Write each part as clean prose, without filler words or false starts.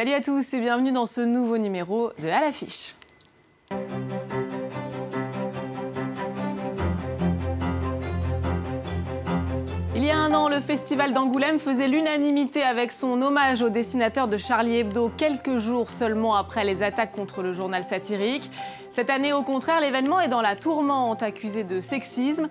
Salut à tous et bienvenue dans ce nouveau numéro de À l'affiche. Il y a un an, le Festival d'Angoulême faisait l'unanimité avec son hommage au dessinateur de Charlie Hebdo, quelques jours seulement après les attaques contre le journal satirique. Cette année, au contraire, l'événement est dans la tourmente, accusé de sexisme.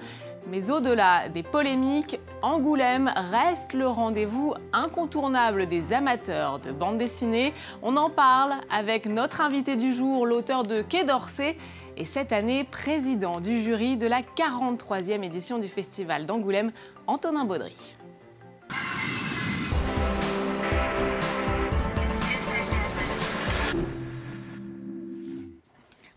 Mais au-delà des polémiques, Angoulême reste le rendez-vous incontournable des amateurs de bande dessinée. On en parle avec notre invité du jour, l'auteur de Quai d'Orsay, et cette année, président du jury de la 43e édition du Festival d'Angoulême, Antonin Baudry.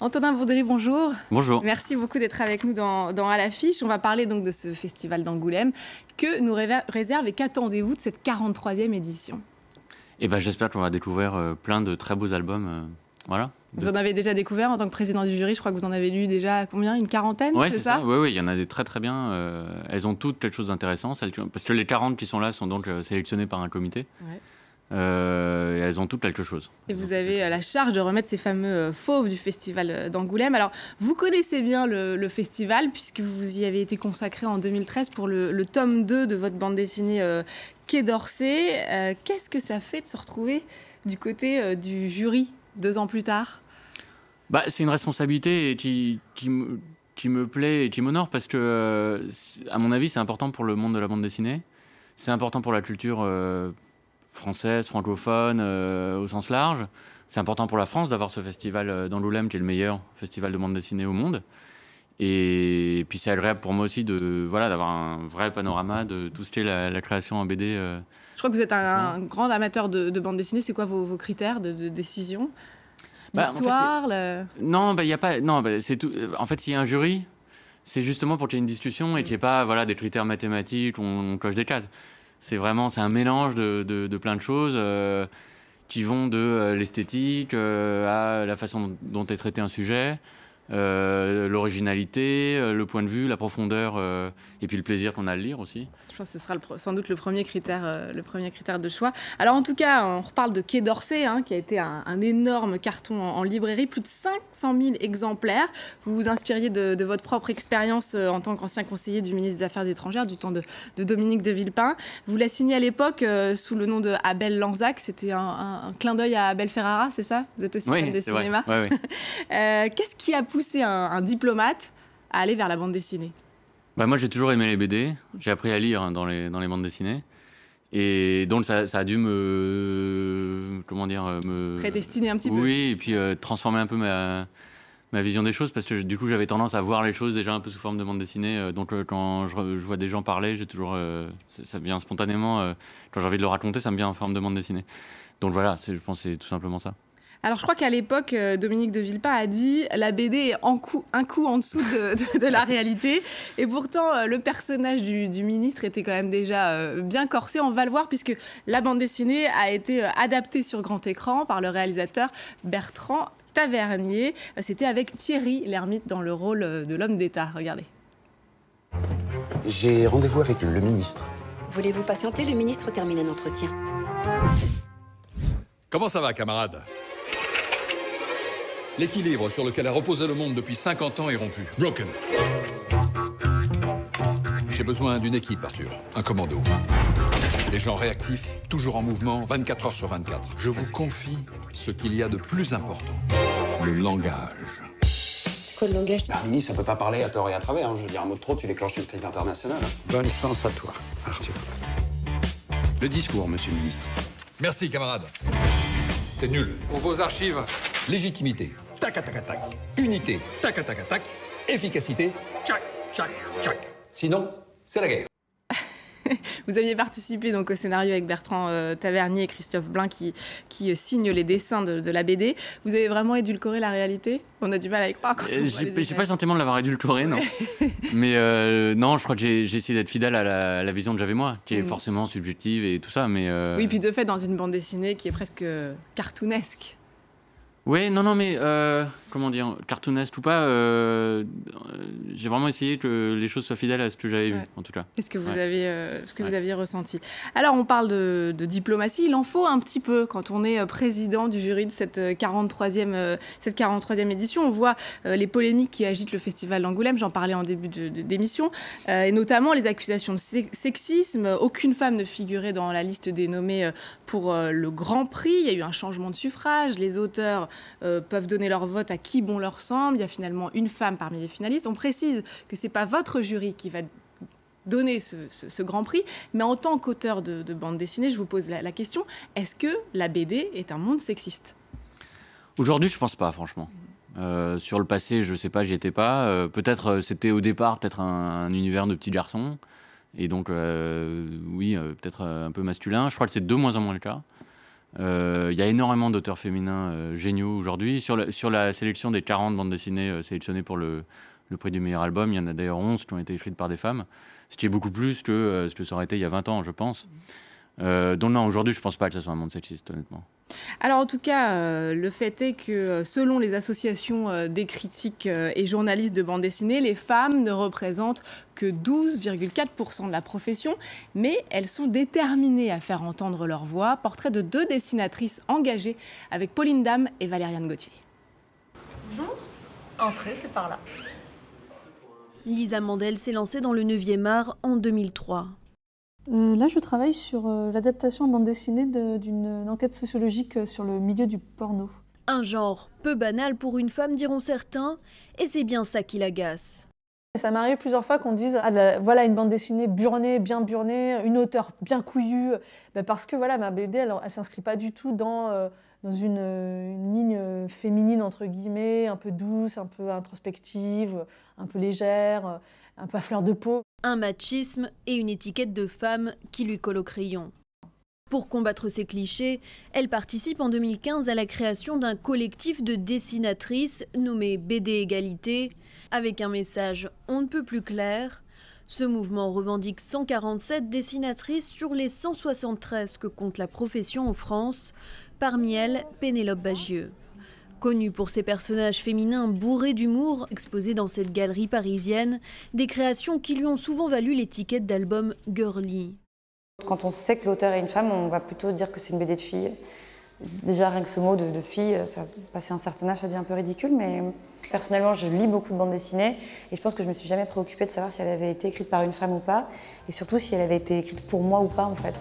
Antonin Baudry, bonjour. Bonjour. Merci beaucoup d'être avec nous dans À l'affiche. On va parler donc de ce festival d'Angoulême. Que nous réserve et qu'attendez-vous de cette 43e édition? J'espère qu'on va découvrir plein de très beaux albums. Voilà. Vous en avez déjà découvert en tant que président du jury. Je crois que vous en avez lu déjà combien? Une quarantaine? Oui, c'est ça. Oui, il y en a des très très bien. Elles ont toutes quelque chose d'intéressant. Parce que les 40 qui sont là sont donc sélectionnées par un comité. Ouais. Et elles ont toutes quelque chose. Et vous avez la charge de remettre ces fameux fauves du Festival d'Angoulême. Alors, vous connaissez bien le festival, puisque vous y avez été consacré en 2013 pour le tome 2 de votre bande dessinée Quai d'Orsay. Qu'est-ce que ça fait de se retrouver du côté du jury 2 ans plus tard? C'est une responsabilité qui me plaît et qui m'honore, parce que, à mon avis, c'est important pour le monde de la bande dessinée. C'est important pour la culture française, francophone, au sens large. C'est important pour la France d'avoir ce festival d'Angoulême, qui est le meilleur festival de bande dessinée au monde. Et puis c'est agréable pour moi aussi d'avoir un vrai panorama de tout ce qui est la création en BD. Je crois que vous êtes un grand amateur de bande dessinée. C'est quoi vos critères de décision? L'histoire, Non, y a pas. Non, c'est tout. En fait, s'il y a un jury, c'est justement pour qu'il y ait une discussion et qu'il n'y ait pas des critères mathématiques, on coche des cases. C'est un mélange de plein de choses qui vont de l'esthétique à la façon dont est traité un sujet, l'originalité, le point de vue, la profondeur et puis le plaisir qu'on a à le lire aussi. Je pense que ce sera sans doute le premier critère de choix. Alors en tout cas, on reparle de Quai d'Orsay, qui a été un énorme carton en librairie, plus de 500 000 exemplaires. Vous vous inspiriez de votre propre expérience en tant qu'ancien conseiller du ministre des Affaires étrangères du temps de Dominique de Villepin. Vous la signez à l'époque sous le nom de Abel Lanzac. C'était un clin d'œil à Abel Ferrara, c'est ça? Vous êtes aussi fan des cinémas. Oui. Qu'est-ce qui a poussé un diplomate à aller vers la bande dessinée? Moi, j'ai toujours aimé les BD. J'ai appris à lire dans les bandes dessinées. Et donc, ça a dû me prédestiner un petit peu. Oui, et puis transformer un peu ma vision des choses, parce que du coup, j'avais tendance à voir les choses déjà un peu sous forme de bande dessinée. Donc, quand je vois des gens parler, j'ai toujours... ça vient spontanément. Quand j'ai envie de le raconter, ça me vient en forme de bande dessinée. Donc voilà, je pense que c'est tout simplement ça. Alors, je crois qu'à l'époque, Dominique de Villepin a dit « la BD est un coup en dessous de la réalité ». Et pourtant, le personnage du ministre était quand même déjà bien corsé. On va le voir, puisque la bande dessinée a été adaptée sur grand écran par le réalisateur Bertrand Tavernier. C'était avec Thierry Lhermitte dans le rôle de l'homme d'État. Regardez. J'ai rendez-vous avec le ministre. Voulez-vous patienter? Le ministre termine un entretien. Comment ça va, camarade? L'équilibre sur lequel a reposé le monde depuis 50 ans est rompu. Broken. J'ai besoin d'une équipe, Arthur. Un commando. Des gens réactifs, toujours en mouvement, 24 heures sur 24. Je vous confie ce qu'il y a de plus important. Le langage. C'est quoi le langage? Le ministre, ça peut pas parler à tort et à travers. Je veux dire, un mot de trop, tu déclenches une crise internationale. Bonne chance à toi, Arthur. Le discours, monsieur le ministre. Merci, camarade. C'est nul. Pour vos archives, légitimité, tac, tac, tac. Unité, tac, tac, tac. Efficacité, tchac, tchac, tchac. Sinon, c'est la guerre. Vous aviez participé donc au scénario avec Bertrand Tavernier et Christophe Blain qui signent les dessins de la BD. Vous avez vraiment édulcoré la réalité? On a du mal à y croire quand on voit les j'ai pas le sentiment de l'avoir édulcoré, non. Mais non, je crois que j'ai essayé d'être fidèle à la vision que j'avais moi, qui est forcément subjective et tout ça. Mais oui, puis de fait, dans une bande dessinée qui est presque cartoonesque. Ouais, non, mais comment dire, cartoonesque ou pas, j'ai vraiment essayé que les choses soient fidèles à ce que j'avais vu, en tout cas. Est-ce que vous aviez ressenti? Alors, on parle de diplomatie. Il en faut un petit peu quand on est président du jury de cette 43e édition. On voit les polémiques qui agitent le Festival d'Angoulême. J'en parlais en début d'émission. Et notamment les accusations de sexisme. Aucune femme ne figurait dans la liste des nommés pour le Grand Prix. Il y a eu un changement de suffrage. Les auteurs peuvent donner leur vote à qui bon leur semble. Il y a finalement une femme parmi les finalistes. On précise que ce n'est pas votre jury qui va donner ce Grand Prix, mais en tant qu'auteur de bande dessinée, je vous pose la question, est-ce que la BD est un monde sexiste? Aujourd'hui, je ne pense pas, franchement. Sur le passé, je ne sais pas, j'y étais pas. Peut-être c'était au départ un univers de petits garçons, et donc oui, peut-être un peu masculin. Je crois que c'est de moins en moins le cas. Il y a énormément d'auteurs féminins géniaux aujourd'hui. Sur la sélection des 40 bandes dessinées sélectionnées pour le prix du meilleur album, il y en a d'ailleurs 11 qui ont été écrites par des femmes, ce qui est beaucoup plus que ce que ça aurait été il y a 20 ans, je pense. Donc non, aujourd'hui, je ne pense pas que ce soit un monde sexiste, honnêtement. Alors en tout cas, le fait est que selon les associations des critiques et journalistes de bande dessinée, les femmes ne représentent que 12,4% de la profession, mais elles sont déterminées à faire entendre leur voix. Portrait de 2 dessinatrices engagées avec Pauline Dame et Valériane Gauthier. Bonjour, entrez, c'est par là. Lisa Mandel s'est lancée dans le 9e art en 2003. Là, je travaille sur l'adaptation en bande dessinée d'une enquête sociologique sur le milieu du porno. Un genre peu banal pour une femme, diront certains, et c'est bien ça qui l'agace. Ça m'est arrivé plusieurs fois qu'on dise voilà une bande dessinée burnée, bien burnée, une auteure bien couillue, parce que voilà, ma BD, elle s'inscrit pas du tout dans une ligne féminine, entre guillemets, un peu douce, un peu introspective, un peu légère, un peu à fleur de peau. Un machisme et une étiquette de femme qui lui colle au crayon. Pour combattre ces clichés, elle participe en 2015 à la création d'un collectif de dessinatrices nommé BD Égalité, avec un message on ne peut plus clair. Ce mouvement revendique 147 dessinatrices sur les 173 que compte la profession en France, parmi elles Pénélope Bagieux. Connue pour ses personnages féminins bourrés d'humour, exposés dans cette galerie parisienne, des créations qui lui ont souvent valu l'étiquette d'album girly. Quand on sait que l'auteur est une femme, on va plutôt dire que c'est une BD de fille. Déjà, rien que ce mot de fille, ça, passé un certain âge, ça devient un peu ridicule, mais personnellement, je lis beaucoup de bandes dessinées et je pense que je ne me suis jamais préoccupée de savoir si elle avait été écrite par une femme ou pas, et surtout si elle avait été écrite pour moi ou pas, en fait.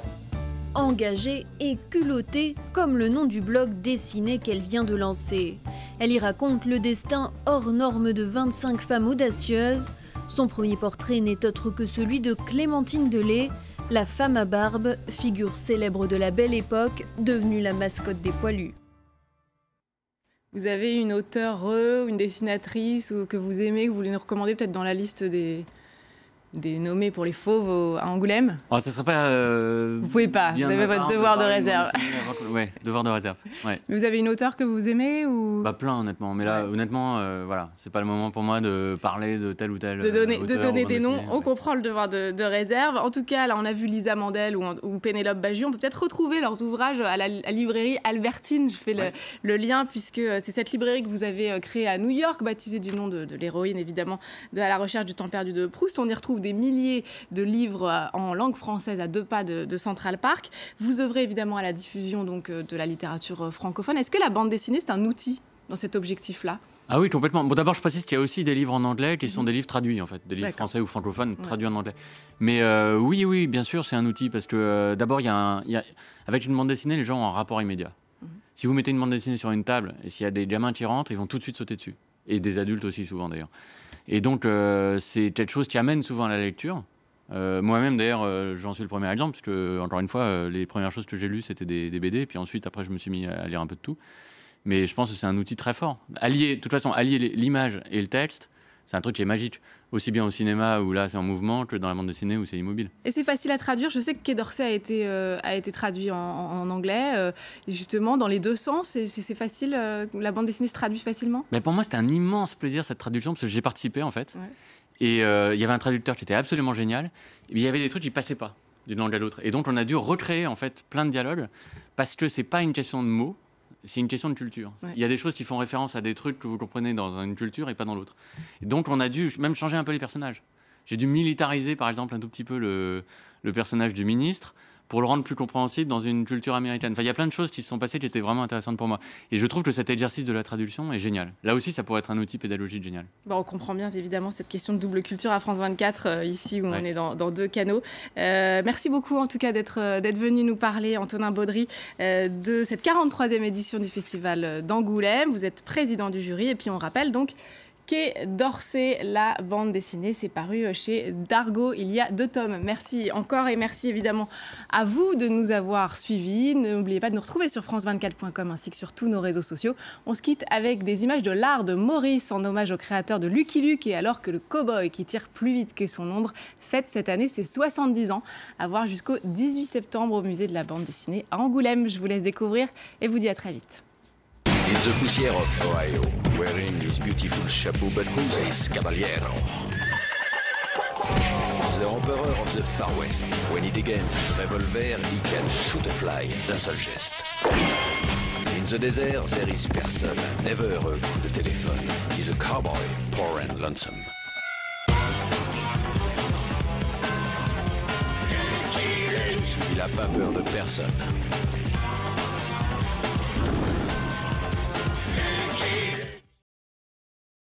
Engagée et culottée, comme le nom du blog dessiné qu'elle vient de lancer. Elle y raconte le destin hors norme de 25 femmes audacieuses. Son premier portrait n'est autre que celui de Clémentine Delay, la femme à barbe, figure célèbre de la Belle Époque, devenue la mascotte des poilus. Vous avez une auteure, une dessinatrice que vous aimez, que vous voulez nous recommander peut-être dans la liste des nommés pour les fauves à Angoulême? Oh, ça serait pas. Vous pouvez pas, vous avez votre devoir de réserve. Oui, devoir de réserve. Ouais. Mais vous avez une auteure que vous aimez ou... Plein, honnêtement. Mais là, honnêtement, voilà, c'est pas le moment pour moi de parler de tel ou tel. De donner des noms. On ouais. comprend le devoir de réserve. En tout cas, là, on a vu Lisa Mandel ou Pénélope Bagieux. On peut peut-être retrouver leurs ouvrages à la librairie Albertine. Je fais le lien puisque c'est cette librairie que vous avez créée à New York, baptisée du nom de l'héroïne, évidemment, de À la recherche du temps perdu de Proust. On y retrouve des milliers de livres en langue française à 2 pas de Central Park. Vous œuvrez évidemment à la diffusion donc, de la littérature francophone. Est-ce que la bande dessinée, c'est un outil dans cet objectif-là? Ah oui, complètement. Bon, d'abord, je précise qu'il y a aussi des livres en anglais qui sont des livres traduits, en fait, des livres français ou francophones traduits en anglais. Mais oui, bien sûr, c'est un outil parce que d'abord, avec une bande dessinée, les gens ont un rapport immédiat. Si vous mettez une bande dessinée sur une table et s'il y a des gamins qui rentrent, ils vont tout de suite sauter dessus. Et des adultes aussi, souvent d'ailleurs. Et donc, c'est quelque chose qui amène souvent à la lecture. Moi-même, d'ailleurs, j'en suis le premier exemple, parce que, encore une fois, les premières choses que j'ai lues, c'était des BD, puis ensuite, après, je me suis mis à lire un peu de tout. Mais je pense que c'est un outil très fort. De toute façon, allier l'image et le texte, c'est un truc qui est magique. Aussi bien au cinéma, où là, c'est en mouvement, que dans la bande dessinée, où c'est immobile. Et c'est facile à traduire. Je sais que Quai d'Orsay a été traduit en anglais. Et justement, dans les deux sens, c'est facile. La bande dessinée se traduit facilement. Mais pour moi, c'était un immense plaisir, cette traduction, parce que j'ai participé, en fait. Ouais. Et il y avait un traducteur qui était absolument génial. Et il y avait des trucs qui ne passaient pas d'une langue à l'autre. Et donc, on a dû recréer, en fait, plein de dialogues, parce que ce n'est pas une question de mots. c'est une question de culture. Ouais. Il y a des choses qui font référence à des trucs que vous comprenez dans une culture et pas dans l'autre. Et donc, on a dû même changer un peu les personnages. J'ai dû militariser, par exemple, un tout petit peu le personnage du ministre pour le rendre plus compréhensible dans une culture américaine. Enfin, il y a plein de choses qui se sont passées qui étaient vraiment intéressantes pour moi. Et je trouve que cet exercice de la traduction est génial. Là aussi, ça pourrait être un outil pédagogique génial. Bon, on comprend bien évidemment cette question de double culture à France 24, ici où on est dans deux canaux. Merci beaucoup en tout cas d'être venu nous parler, Antonin Baudry, de cette 43e édition du Festival d'Angoulême. Vous êtes président du jury et puis on rappelle donc Quai d'Orsay, la bande dessinée, c'est paru chez Dargaud il y a 2 tomes. Merci encore et merci évidemment à vous de nous avoir suivis. N'oubliez pas de nous retrouver sur france24.com ainsi que sur tous nos réseaux sociaux. On se quitte avec des images de l'art de Maurice en hommage au créateur de Lucky Luke et alors que le cow-boy qui tire plus vite que son ombre fête cette année ses 70 ans. À voir jusqu'au 18 septembre au musée de la bande dessinée à Angoulême. Je vous laisse découvrir et vous dis à très vite. In the poussière of Ohio, wearing his beautiful chapeau, but who's this caballero? The emperor of the Far West. When he degains his revolver, he can shoot a fly d'un seul geste. In the desert, there is person, never a coup de téléphone. He's a cowboy, poor and lonesome. Il a pas peur de personne.